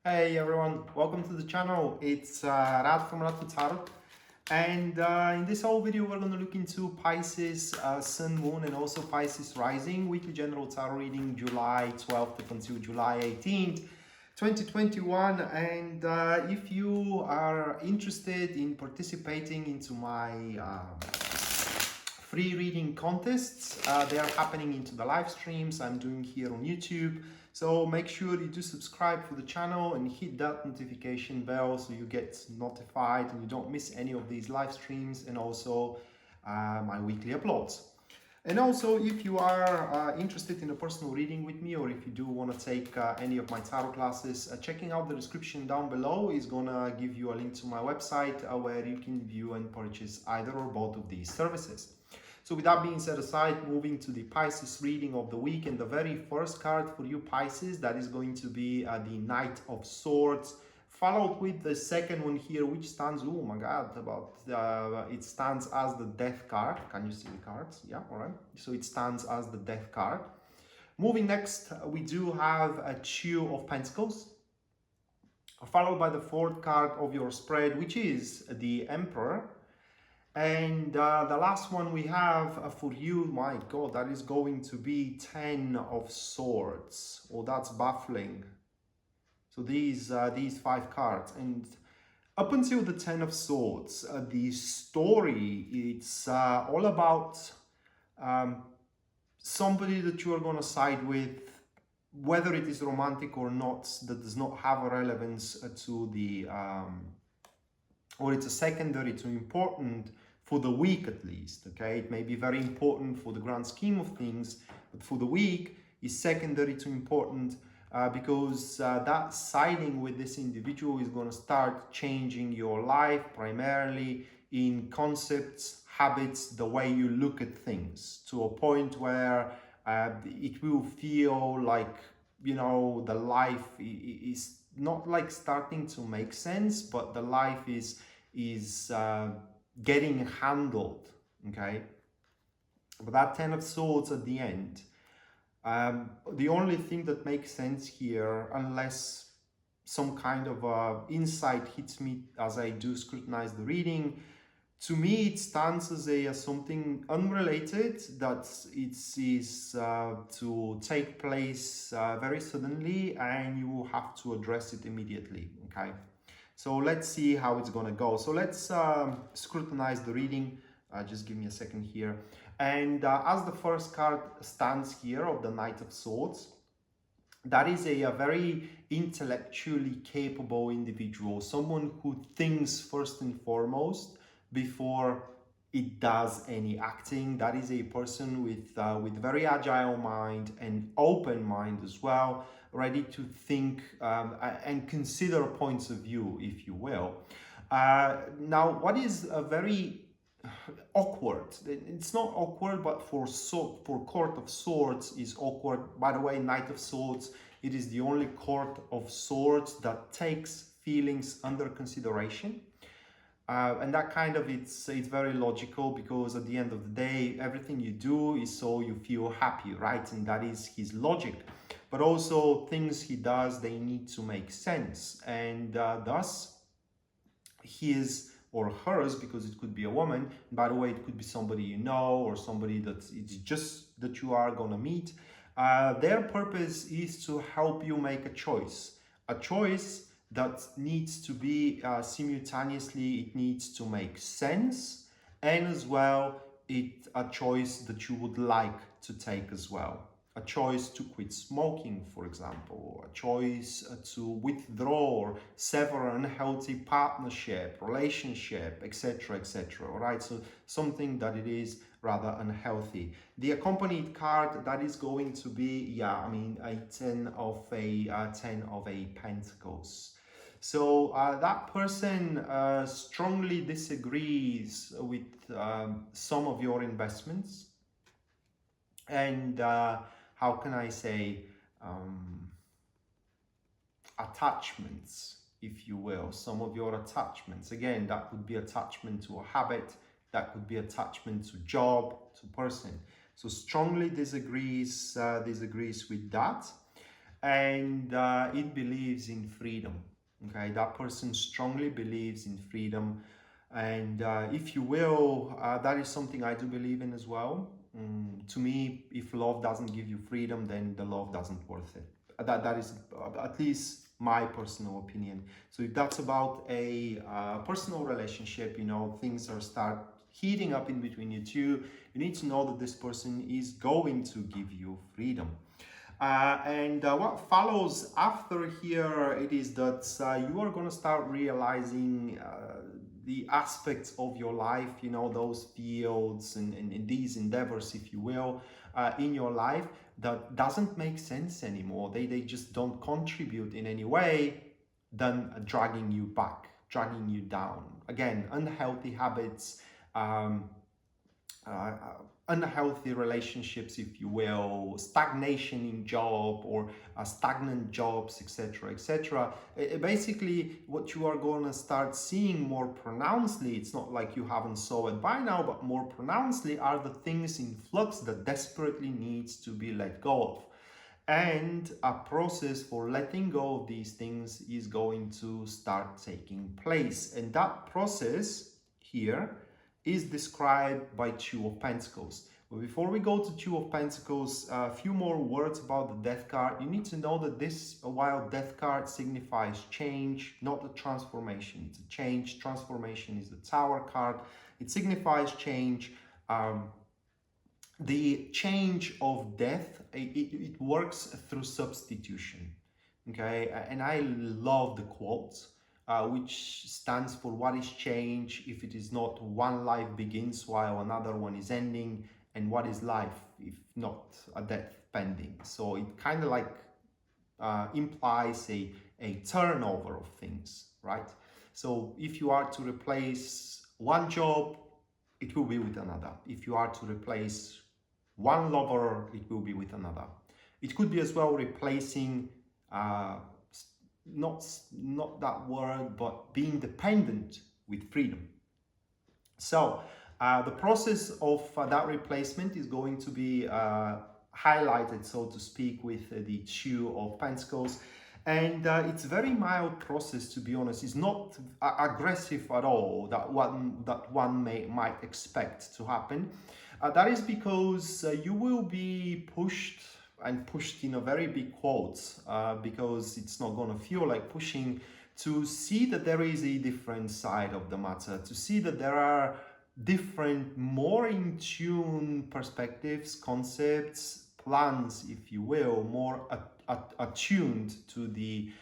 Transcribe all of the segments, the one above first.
Hey everyone, welcome to the channel. It's Rad from Radko, and in this whole video we're going to look into Pisces Sun, Moon, and also Pisces Rising weekly general tarot reading July 12th up until July 18th, 2021. And if you are interested in participating into my free reading contests, they are happening into the live streams I'm doing here on YouTube. So make sure you do subscribe for the channel and hit that notification bell so you get notified and you don't miss any of these live streams, and also my weekly uploads. And also, if you are interested in a personal reading with me, or if you do want to take any of my tarot classes, checking out the description down below is gonna give you a link to my website where you can view and purchase either or both of these services. So with that being set aside, moving to the Pisces reading of the week, and the very first card for you Pisces, that is going to be the Knight of Swords, followed with the second one here, which stands, oh my god, it stands as the Death card. Can you see the cards? Yeah, all right. So it stands as the Death card. Moving next, we do have a Two of Pentacles, followed by the fourth card of your spread, which is the Emperor. And the last one we have for you, my god, that is going to be Ten of Swords. Oh, that's baffling. So these five cards, and up until the Ten of Swords, the story, it's all about somebody that you are going to side with, whether it is romantic or not, that does not have a relevance to the or it's a secondary to important for the week at least, okay? It may be very important for the grand scheme of things, but for the week is secondary to important because that siding with this individual is going to start changing your life, primarily in concepts, habits, the way you look at things, to a point where it will feel like, you know, the life is not like starting to make sense, but the life is getting handled, okay? But that Ten of Swords at the end, the only thing that makes sense here, unless some kind of insight hits me as I do scrutinize the reading, to me it stands as a something unrelated, that it is to take place very suddenly, and you will have to address it immediately, okay? So let's see how it's gonna go. So let's scrutinize the reading. Just give me a second here. And as the first card stands here of the Knight of Swords, that is a very intellectually capable individual, someone who thinks first and foremost before it does any acting. That is a person with very agile mind and open mind as well, ready to think and consider points of view, if you will. Now, what is a very awkward, it's not awkward, but for Court of Swords is awkward. By the way, Knight of Swords, it is the only Court of Swords that takes feelings under consideration. And that kind of, it's very logical, because at the end of the day, everything you do is so you feel happy, right? And that is his logic. But also things he does, they need to make sense. And thus, his or hers, because it could be a woman, by the way, it could be somebody you know, or somebody that it's just that you are gonna meet. Their purpose is to help you make a choice that needs to be simultaneously, it needs to make sense, and as well a choice that you would like to take as well. A choice to quit smoking, for example, a choice to withdraw or sever an unhealthy partnership, relationship, etc., etc. All right, so something that it is rather unhealthy. The accompanied card, that is going to be, yeah, I mean, a ten of a Pentacles. So that person strongly disagrees with some of your investments, and how can I say, attachments, if you will, some of your attachments. Again, that could be attachment to a habit, that could be attachment to job, to person. So strongly disagrees with that. and it believes in freedom. Okay, that person strongly believes in freedom, and if you will, that is something I do believe in as well. To me, if love doesn't give you freedom, then the love doesn't worth it. That is at least my personal opinion. So if that's about a personal relationship, you know, things are start heating up in between you two, you need to know that this person is going to give you freedom. And what follows after here, it is that you are going to start realizing the aspects of your life, you know, those fields and these endeavors, if you will, in your life that doesn't make sense anymore. They just don't contribute in any way, then dragging you back, dragging you down. Again, unhealthy habits, um, uh, unhealthy relationships, if you will, stagnation in job or stagnant jobs, etc., etc. Basically, what you are going to start seeing more pronouncedly, it's not like you haven't saw it by now, but more pronouncedly are the things in flux that desperately needs to be let go of. And a process for letting go of these things is going to start taking place. And that process here is described by Two of Pentacles. But before we go to Two of Pentacles, a few more words about the Death card. You need to know that this, while Death card signifies change, not the transformation. It's a change. Transformation is the Tower card. It signifies change. The change of death, it works through substitution. Okay, and I love the quote, which stands for what is change if it is not one life begins while another one is ending, and what is life if not a death pending. So it kind of like implies a turnover of things, right? So if you are to replace one job, it will be with another. If you are to replace one lover, it will be with another. It could be as well replacing not that word, but being dependent with freedom. So the process of that replacement is going to be highlighted, so to speak, with the Two of Pentacles. And it's a very mild process, to be honest. It's not aggressive at all, that one might expect to happen. That is because you will be pushed, and pushed in a very big quotes, because it's not going to feel like pushing, to see that there is a different side of the matter, to see that there are different, more in tune perspectives, concepts, plans, if you will, more attuned to the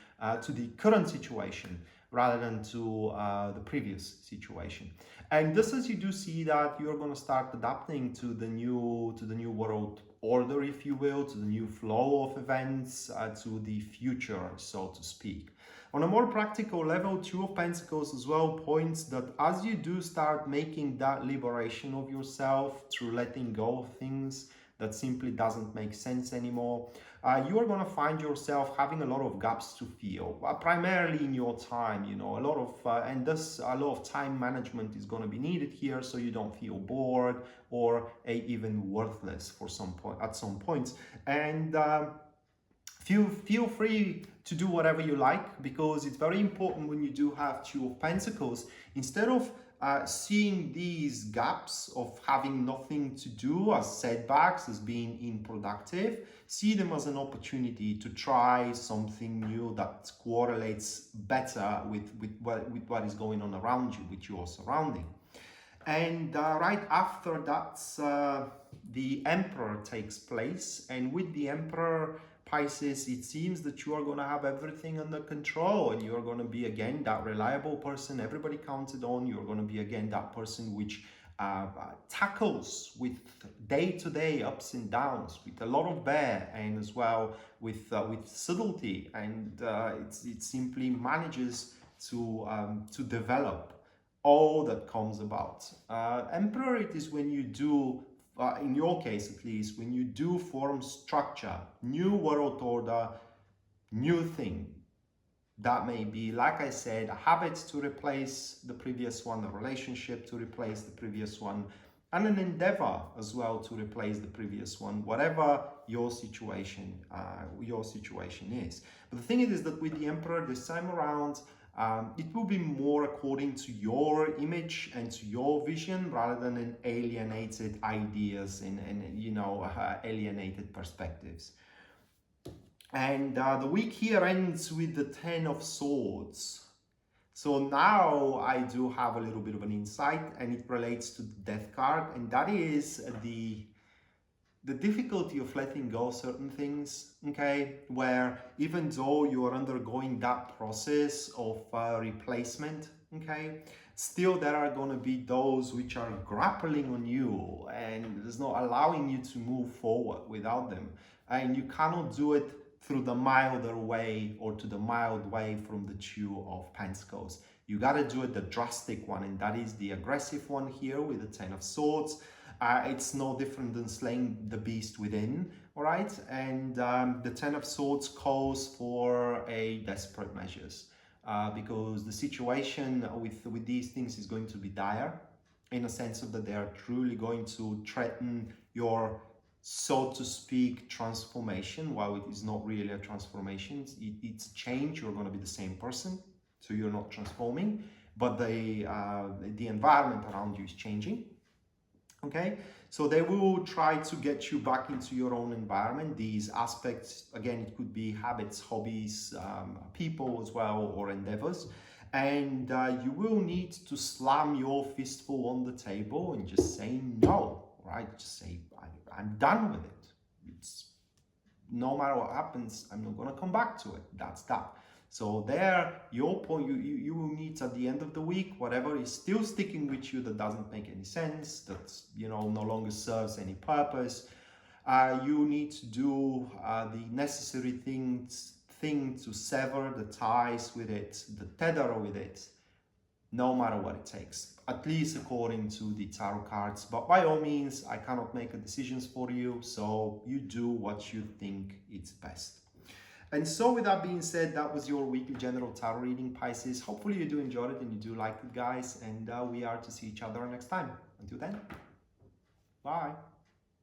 current situation rather than to the previous situation. And just as you do see that, you're going to start adapting to the new world order, if you will, to the new flow of events, to the future, so to speak. On a more practical level, Two of Pentacles as well points that as you do start making that liberation of yourself through letting go of things that simply doesn't make sense anymore, you are going to find yourself having a lot of gaps to fill, primarily in your time, you know, a lot of time management is going to be needed here, so you don't feel bored or even worthless for at some points. And feel free to do whatever you like, because it's very important when you do have Two of Pentacles, instead of seeing these gaps of having nothing to do as setbacks, as being unproductive, see them as an opportunity to try something new that correlates better with what is going on around you, with your surrounding. And right after that, the Emperor takes place, and with the Emperor, Pisces, it seems that you are going to have everything under control, and you're going to be again that reliable person everybody counted on. You're going to be again that person which tackles with day-to-day ups and downs, with a lot of bear, and as well with subtlety, and it simply manages to develop all that comes about. Emperor, it is when you do, in your case at least, when you do form structure, new world order, new thing. That may be, like I said, a habit to replace the previous one, a relationship to replace the previous one, and an endeavor as well to replace the previous one, whatever your situation is. But the thing is that with the Emperor this time around, it will be more according to your image and to your vision rather than an alienated ideas and alienated perspectives. And the week here ends with the 10 of Swords. So now I do have a little bit of an insight, and it relates to the Death card, and that is the difficulty of letting go certain things, okay? Where even though you are undergoing that process of replacement, okay, still there are going to be those which are grappling on you and it's not allowing you to move forward without them. And you cannot do it through the milder way or to the mild way from the Two of Pentacles. You got to do it the drastic one, and that is the aggressive one here with the 10 of Swords. It's no different than slaying the beast within, all right? And the 10 of Swords calls for a desperate measures because the situation with these things is going to be dire, in a sense of that they are truly going to threaten your, so to speak, transformation. While it is not really a transformation, it's a change. You're going to be the same person, so you're not transforming, but the environment around you is changing. Okay, so they will try to get you back into your own environment. These aspects, again, it could be habits, hobbies, people as well, or endeavors. And you will need to slam your fistful on the table and just say no, right? Just say, I'm done with it. It's no matter what happens, I'm not going to come back to it. That's that. So there, your point, you will need at the end of the week, whatever is still sticking with you that doesn't make any sense, that, you know, no longer serves any purpose. You need to do the necessary thing to sever the ties with it, the tether with it, no matter what it takes, at least according to the tarot cards. But by all means, I cannot make decisions for you, so you do what you think is best. And so with that being said, that was your weekly general tarot reading, Pisces. Hopefully you do enjoy it and you do like it, guys. And we are to see each other next time. Until then, bye.